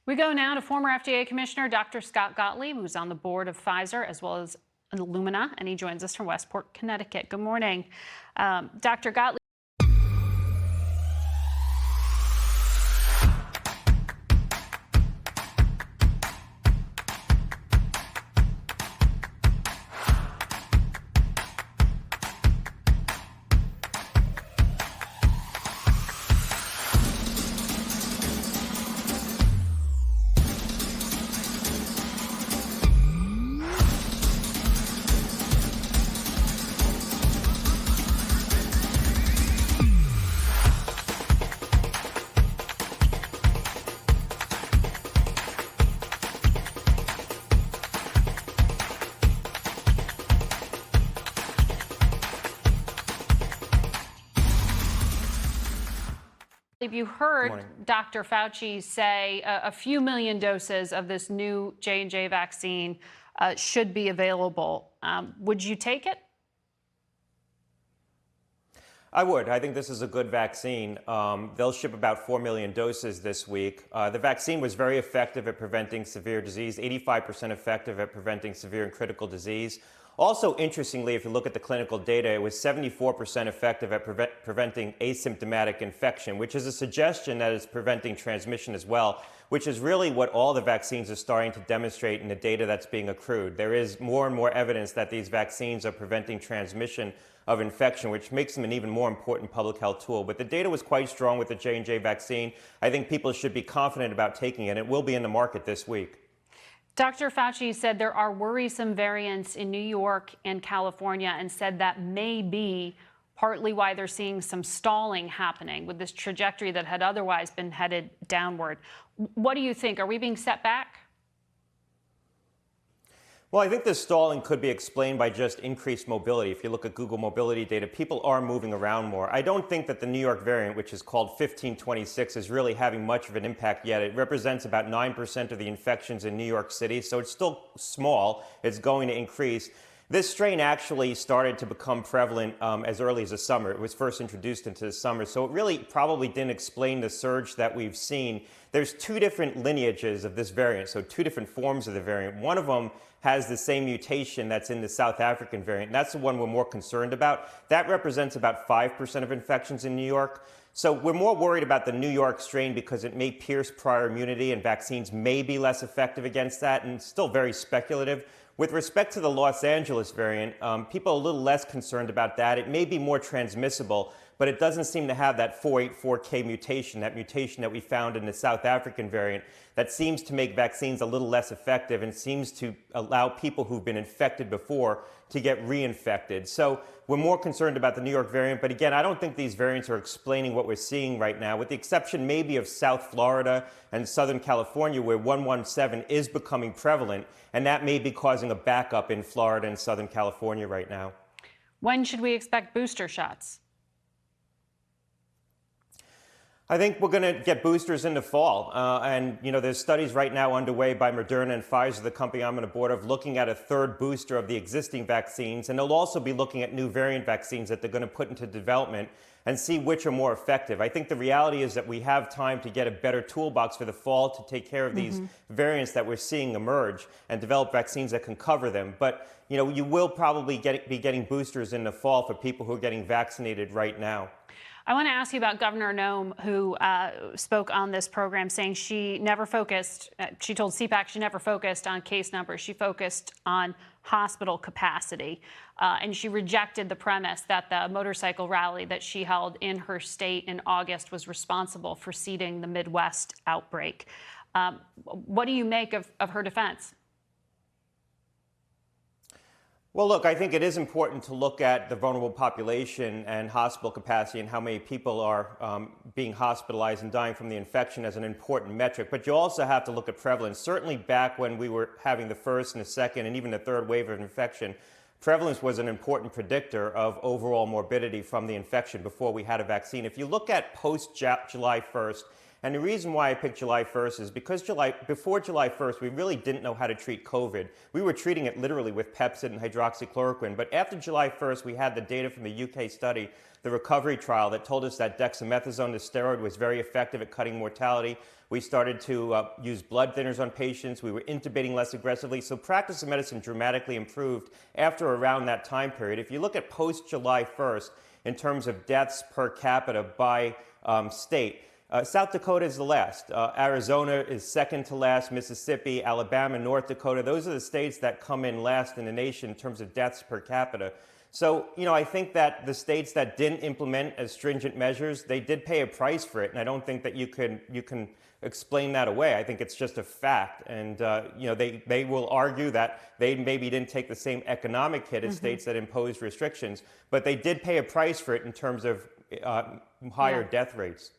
We go now to former FDA Commissioner Dr. Scott Gottlieb, who's on the board of Pfizer as well as Illumina, and he joins us from Westport, Connecticut. Good morning, Dr. Gottlieb. You heard Dr. Fauci say a few million doses of this new J&J vaccine should be available. Would you take it? I would. I think this is a good vaccine. They'll ship about 4 million doses this week. The vaccine was very effective at preventing severe disease, 85% effective at preventing severe and critical disease. Also, interestingly, if you look at the clinical data, it was 74% effective at preventing asymptomatic infection, which is a suggestion that it's preventing transmission as well, which is really what all the vaccines are starting to demonstrate in the data that's being accrued. There is more and more evidence that these vaccines are preventing transmission of infection, which makes them an even more important public health tool. But the data was quite strong with the J&J vaccine. I think people should be confident about taking it. It will be in the market this week. Dr. Fauci said there are worrisome variants in New York and California and said that may be partly why they're seeing some stalling happening with this trajectory that had otherwise been headed downward. What do you think? Are we being set back? Well, I think this stalling could be explained by just increased mobility. If you look at Google mobility data, people are moving around more. I don't think that the New York variant, which is called 1526, is really having much of an impact yet. It represents about 9% of the infections in New York City, so it's still small. It's going to increase. This strain actually started to become prevalent as early as the summer. It was first introduced into the summer, so it really probably didn't explain the surge that we've seen. There's two different lineages of this variant, so two different forms of the variant. One of them has the same mutation that's in the South African variant. That's the one we're more concerned about. That represents about 5% of infections in New York. So we're more worried about the New York strain because it may pierce prior immunity and vaccines may be less effective against that, and it's still very speculative. With respect to the Los Angeles variant, people are a little less concerned about that. It may be more transmissible, but it doesn't seem to have that 484K mutation, that mutation that we found in the South African variant that seems to make vaccines a little less effective and seems to allow people who've been infected before to get reinfected. So we're more concerned about the New York variant, but again, I don't think these variants are explaining what we're seeing right now, with the exception maybe of South Florida and Southern California, where 117 is becoming prevalent, and that may be causing a backup in Florida and Southern California right now. When should we expect booster shots? I think we're going to get boosters in the fall. And, you know, there's studies right now underway by Moderna and Pfizer, the company I'm on the board of, looking at a third booster of the existing vaccines. And they'll also be looking at new variant vaccines that they're going to put into development and see which are more effective. I think the reality is that we have time to get a better toolbox for the fall to take care of these variants that we're seeing emerge and develop vaccines that can cover them. But, you know, you will probably be getting boosters in the fall for people who are getting vaccinated right now. I want to ask you about Governor Noem, who spoke on this program, saying she never focused, she told CPAC she never focused on case numbers. She focused on hospital capacity. And she rejected the premise that the motorcycle rally that she held in her state in August was responsible for seeding the Midwest outbreak. What do you make of her defense? Well, look, I think it is important to look at the vulnerable population and hospital capacity and how many people are being hospitalized and dying from the infection as an important metric. But you also have to look at prevalence. Certainly back when we were having the first and the second and even the third wave of infection, prevalence was an important predictor of overall morbidity from the infection before we had a vaccine. If you look at post-July 1st And the reason why I picked July 1st is because before July 1st, we really didn't know how to treat COVID. We were treating it literally with Pepcid and hydroxychloroquine. But after July 1st, we had the data from the UK study, the recovery trial, that told us that dexamethasone, the steroid, was very effective at cutting mortality. We started to use blood thinners on patients. We were intubating less aggressively. So practice of medicine dramatically improved after around that time period. If you look at post-July 1st, in terms of deaths per capita by state, South Dakota is the last. Arizona is second to last. Mississippi, Alabama, North Dakota, those are the states that come in last in the nation in terms of deaths per capita. So, I think that the states that didn't implement as stringent measures, they did pay a price for it, and I don't think that you can explain that away. I think it's just a fact, and they will argue that they maybe didn't take the same economic hit as states that imposed restrictions, but they did pay a price for it in terms of higher death rates.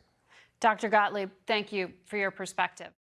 Dr. Gottlieb, thank you for your perspective.